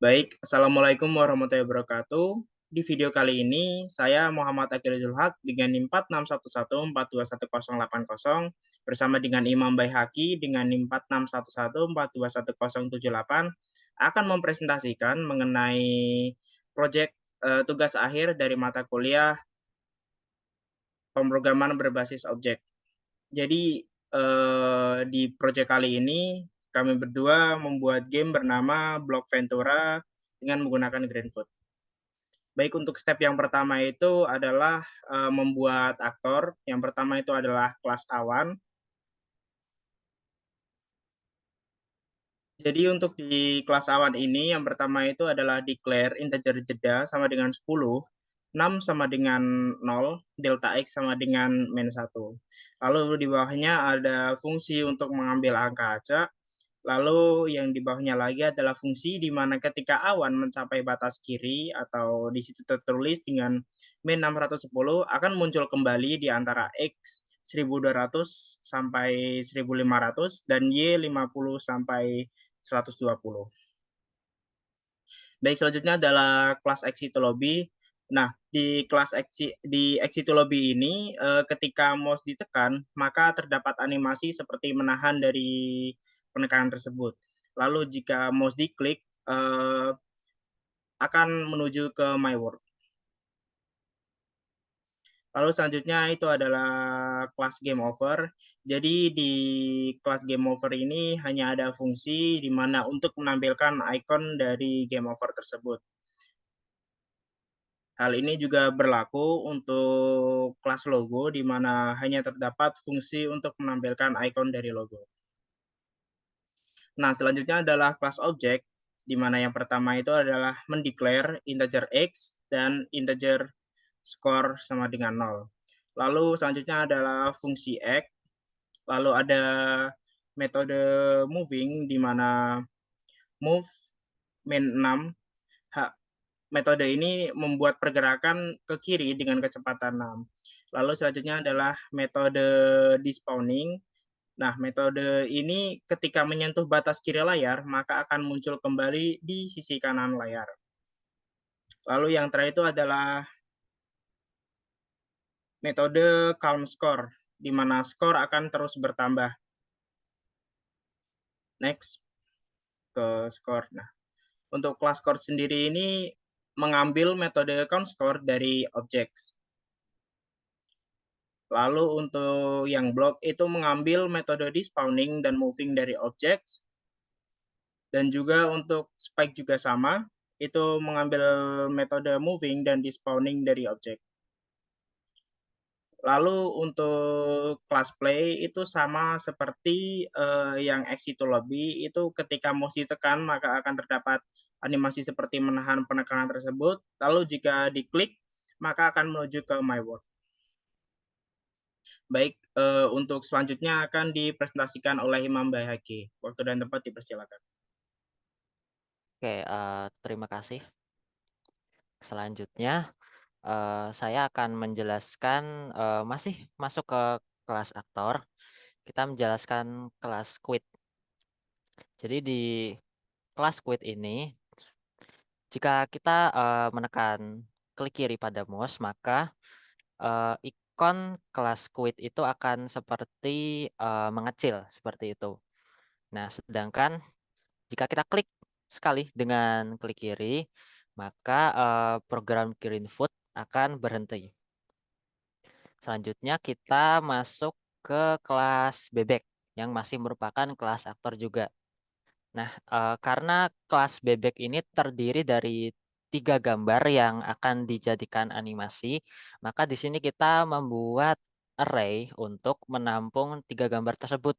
Baik, Assalamualaikum warahmatullahi wabarakatuh. Di video kali ini, saya Muhammad Akil Zulhaq dengan NIM 4611421080 bersama dengan Imam Baihaqi dengan NIM 4611421078 akan mempresentasikan mengenai proyek tugas akhir dari mata kuliah pemrograman berbasis objek. Jadi di proyek kali ini kami berdua membuat game bernama Block Ventura dengan menggunakan Greenfoot. Baik, untuk step yang pertama itu adalah membuat aktor. Yang pertama itu adalah kelas awan. Jadi untuk di kelas awan ini yang pertama itu adalah declare integer jeda sama dengan 10, 6 sama dengan 0, delta x sama dengan min 1. Lalu di bawahnya ada fungsi untuk mengambil angka acak. Lalu yang di bawahnya lagi adalah fungsi di mana ketika awan mencapai batas kiri atau di situ tertulis dengan min 610 akan muncul kembali di antara X 1200 sampai 1500 dan Y 50 sampai 120. Baik, selanjutnya adalah kelas excitology. Nah, di kelas excitology ini ketika mouse ditekan, maka terdapat animasi seperti menahan dari penekanan tersebut. Lalu jika mouse diklik akan menuju ke my world. Lalu selanjutnya itu adalah kelas game over. Jadi di kelas game over ini hanya ada fungsi di mana untuk menampilkan icon dari game over tersebut. Hal ini juga berlaku untuk kelas logo di mana hanya terdapat fungsi untuk menampilkan icon dari logo. Nah, selanjutnya adalah kelas objek di mana yang pertama itu adalah mendeclare integer x dan integer score sama dengan 0. Lalu selanjutnya adalah fungsi x, lalu ada metode moving di mana move min 6. Metode ini membuat pergerakan ke kiri dengan kecepatan 6. Lalu selanjutnya adalah metode despawning. Nah, metode ini ketika menyentuh batas kiri layar, maka akan muncul kembali di sisi kanan layar. Lalu yang terakhir itu adalah metode count score, di mana skor akan terus bertambah. Next, ke skor. Nah, untuk kelas score sendiri ini mengambil metode count score dari objects. Lalu untuk yang block itu mengambil metode despawning dan moving dari objects. Dan juga untuk spike juga sama, itu mengambil metode moving dan despawning dari objek. Lalu untuk class play itu sama seperti yang excitology, itu ketika mouse ditekan maka akan terdapat animasi seperti menahan penekanan tersebut. Lalu jika diklik maka akan menuju ke my world. Baik, untuk selanjutnya akan dipresentasikan oleh Imam Baihaqi. Waktu dan tempat dipersilakan. Oke, terima kasih. Selanjutnya, saya akan menjelaskan, masih masuk ke kelas aktor, kita menjelaskan kelas quit. Jadi di kelas quit ini, jika kita, menekan klik kiri pada mouse, maka, ikon kelas quit itu akan seperti, mengecil, seperti itu. Nah, sedangkan jika kita klik sekali dengan klik kiri, maka program Greenfoot akan berhenti. Selanjutnya kita masuk ke kelas bebek yang masih merupakan kelas aktor juga. Nah, karena kelas bebek ini terdiri dari 3 gambar yang akan dijadikan animasi, maka di sini kita membuat array untuk menampung 3 gambar tersebut.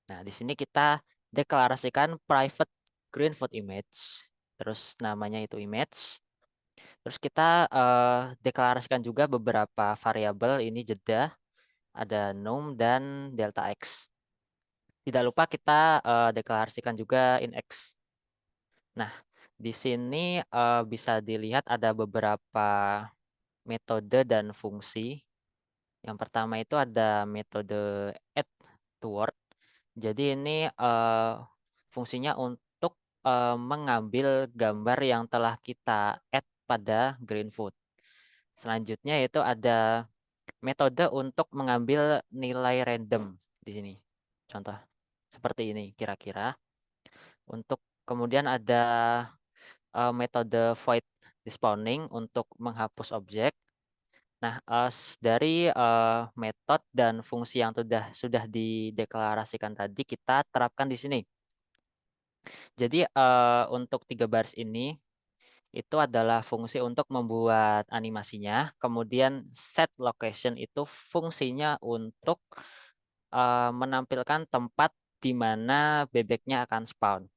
Nah, di sini kita deklarasikan private Greenfoot image, terus namanya itu image. Terus kita deklarasikan juga beberapa variabel, ini jeda, ada num dan delta x. Tidak lupa kita deklarasikan juga in x. Nah, di sini bisa dilihat ada beberapa metode dan fungsi. Yang pertama itu ada metode add to word. Jadi ini fungsinya untuk mengambil gambar yang telah kita add pada GreenFood. Selanjutnya itu ada metode untuk mengambil nilai random di sini. Contoh seperti ini kira-kira. Untuk kemudian ada metode void despawning untuk menghapus objek. Nah, dari metode dan fungsi yang sudah dideklarasikan tadi kita terapkan di sini. Jadi untuk 3 baris ini itu adalah fungsi untuk membuat animasinya. Kemudian set location itu fungsinya untuk menampilkan tempat di mana bebeknya akan spawn.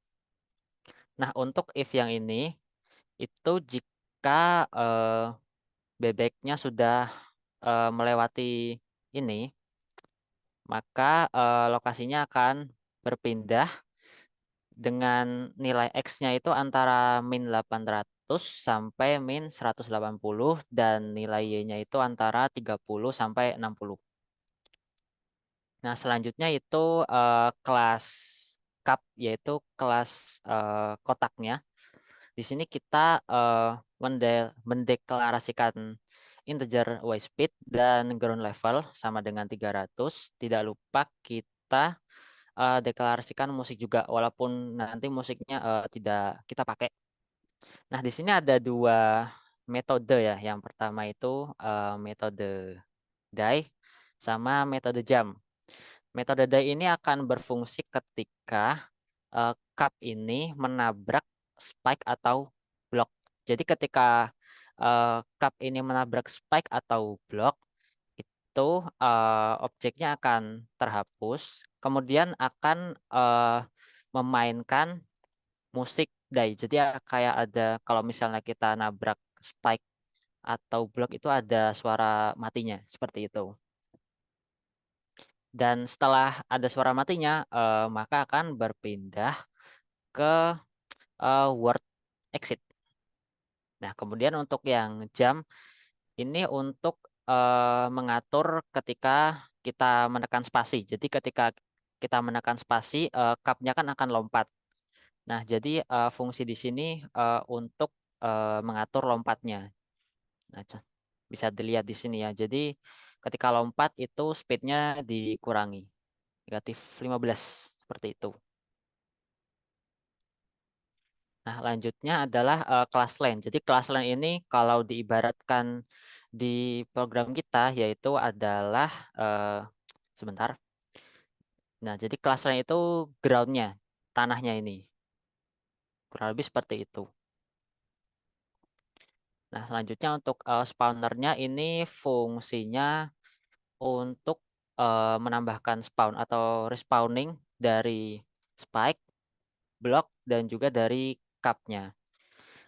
Nah, untuk if yang ini itu jika bebeknya sudah melewati ini, maka lokasinya akan berpindah dengan nilai X-nya itu antara min 800 sampai min 180 dan nilai Y-nya itu antara 30 sampai 60. Nah, selanjutnya itu kelas cup yaitu kelas kotaknya. Di sini kita mendeklarasikan integer y speed dan ground level sama dengan 300. Tidak lupa kita deklarasikan musik juga walaupun nanti musiknya tidak kita pakai. Nah, di sini ada 2 metode ya. Yang pertama itu metode die sama metode jump. Metode die ini akan berfungsi ketika cup ini menabrak spike atau blok. Jadi ketika cup ini menabrak spike atau blok, itu objeknya akan terhapus, kemudian akan memainkan musik die. Jadi ya kayak ada kalau misalnya kita nabrak spike atau blok itu ada suara matinya seperti itu. Dan setelah ada suara matinya, maka akan berpindah ke word exit. Nah, kemudian untuk yang jam ini untuk mengatur ketika kita menekan spasi. Jadi ketika kita menekan spasi, cup-nya kan akan lompat. Nah, jadi fungsi di sini untuk mengatur lompatnya. Nah, bisa dilihat di sini ya. Jadi ketika lompat itu speednya dikurangi. -15 seperti itu. Nah, lanjutnya adalah kelas line. Jadi kelas line ini kalau diibaratkan di program kita yaitu adalah sebentar. Nah, jadi kelas line itu groundnya, tanahnya ini. Kurang lebih seperti itu. Nah, selanjutnya untuk spawnernya ini fungsinya untuk menambahkan spawn atau respawning dari spike, block, dan juga dari cup-nya.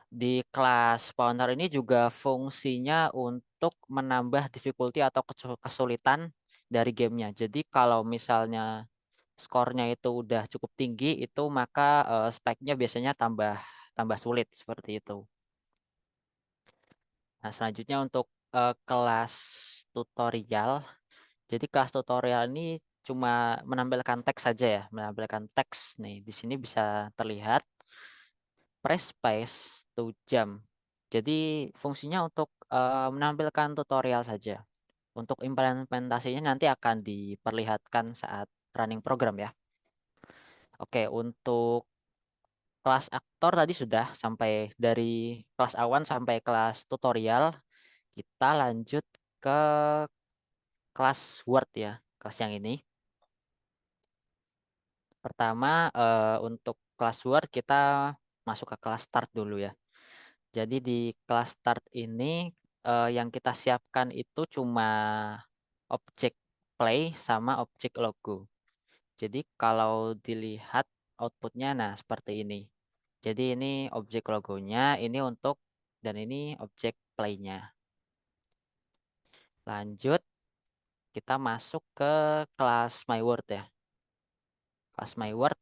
Di kelas spawner ini juga fungsinya untuk menambah difficulty atau kesulitan dari gamenya. Jadi kalau misalnya skornya itu udah cukup tinggi, itu maka spike-nya biasanya tambah tambah sulit seperti itu. Nah, selanjutnya untuk kelas tutorial. Jadi kelas tutorial ini cuma menampilkan teks saja ya, menampilkan teks nih. Di sini bisa terlihat press space to jump. Jadi fungsinya untuk menampilkan tutorial saja. Untuk implementasinya nanti akan diperlihatkan saat running program ya. Oke, untuk kelas aktor tadi sudah sampai dari kelas awan sampai kelas tutorial. Kita lanjut ke kelas Word ya, kelas yang ini. Pertama untuk kelas Word kita masuk ke kelas start dulu ya. Jadi di kelas start ini yang kita siapkan itu cuma objek play sama objek logo. Jadi kalau dilihat outputnya nah seperti ini. Jadi ini objek logonya, ini untuk dan ini objek playnya. Lanjut kita masuk ke kelas My Word ya. Kelas My Word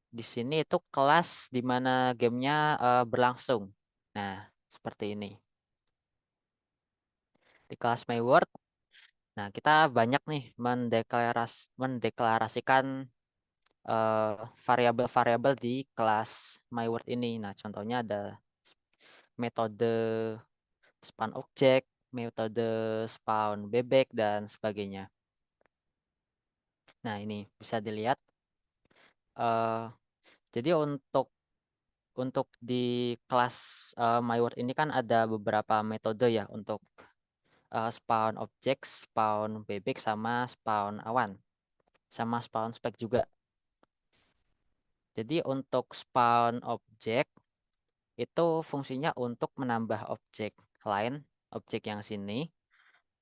di sini itu kelas di mana gamenya berlangsung. Nah seperti ini. Di kelas My Word, nah kita banyak nih mendeklarasikan variabel-variabel di kelas MyWord ini. Nah, contohnya ada metode spawn object, metode spawn bebek, dan sebagainya. Nah, ini bisa dilihat. Jadi untuk di kelas MyWord ini kan ada beberapa metode ya untuk spawn object, spawn bebek, sama spawn awan, sama spawn spek juga. Jadi untuk spawn object itu fungsinya untuk menambah objek lain, objek yang sini,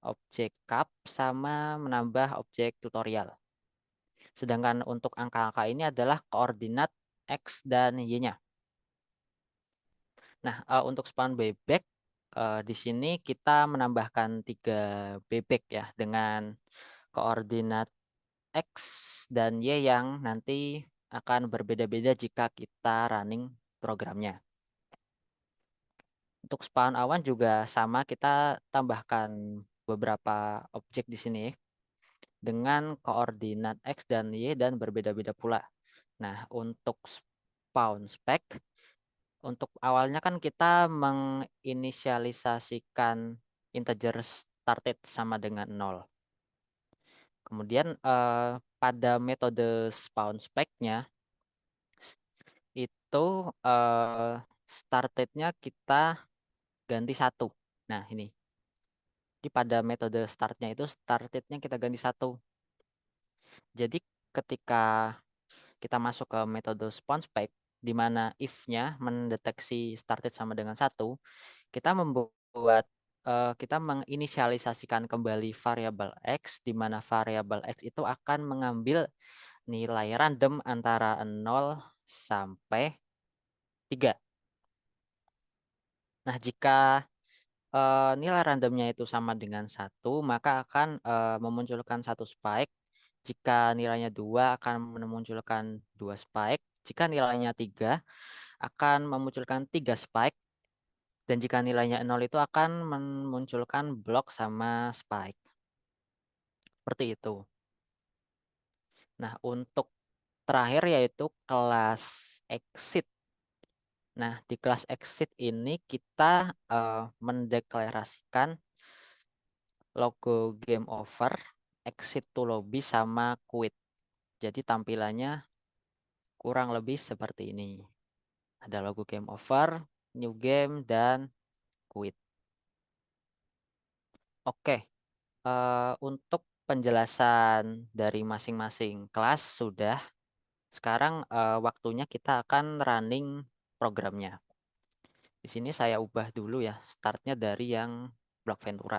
objek cup, sama menambah objek tutorial. Sedangkan untuk angka-angka ini adalah koordinat X dan Y-nya. Nah, untuk spawn bebek, di sini kita menambahkan 3 bebek ya, dengan koordinat X dan Y yang nanti akan berbeda-beda jika kita running programnya. Untuk spawn awan juga sama, kita tambahkan beberapa objek di sini dengan koordinat X dan Y dan berbeda-beda pula. Nah, untuk spawn spek, untuk awalnya kan kita menginisialisasikan integer started sama dengan 0. Kemudian pada metode spawn spec-nya itu started-nya kita ganti 1. Nah, ini. Di pada metode start-nya itu started-nya kita ganti 1. Jadi ketika kita masuk ke metode spawn spec, di mana if-nya mendeteksi started sama dengan 1, kita kita menginisialisasikan kembali variabel X, di mana variabel X itu akan mengambil nilai random antara 0 sampai 3. Nah, jika nilai randomnya itu sama dengan 1, maka akan memunculkan 1 spike. Jika nilainya 2, akan memunculkan 2 spike. Jika nilainya 3, akan memunculkan 3 spike. Dan jika nilainya 0 itu akan memunculkan blok sama spike. Seperti itu. Nah, untuk terakhir yaitu kelas exit. Nah, di kelas exit ini kita mendeklarasikan logo game over, exit to lobby, sama quit. Jadi tampilannya kurang lebih seperti ini. Ada logo game over, new game, dan quit. Oke, untuk penjelasan dari masing-masing kelas sudah. Sekarang waktunya kita akan running programnya. Di sini saya ubah dulu ya, startnya dari yang Block Ventura.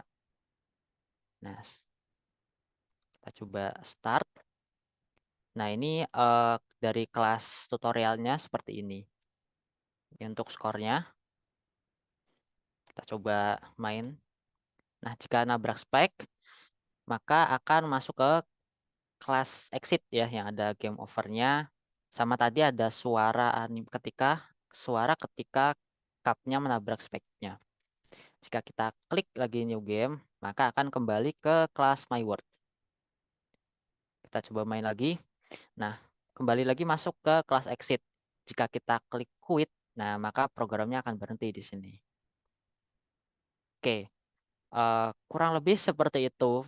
Nah, kita coba start. Nah, ini dari kelas tutorialnya seperti ini. Untuk skornya, kita coba main. Nah, jika nabrak spike, maka akan masuk ke kelas exit ya, yang ada game overnya. Sama tadi ada suara ketika cupnya menabrak spike-nya. Jika kita klik lagi new game, maka akan kembali ke kelas MyWord. Kita coba main lagi. Nah, kembali lagi masuk ke kelas exit. Jika kita klik quit, nah maka programnya akan berhenti di sini. Oke, kurang lebih seperti itu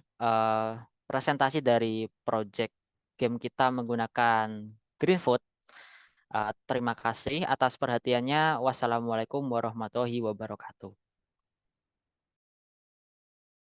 presentasi dari project game kita menggunakan Greenfoot. Terima kasih atas perhatiannya. Wassalamualaikum warahmatullahi wabarakatuh.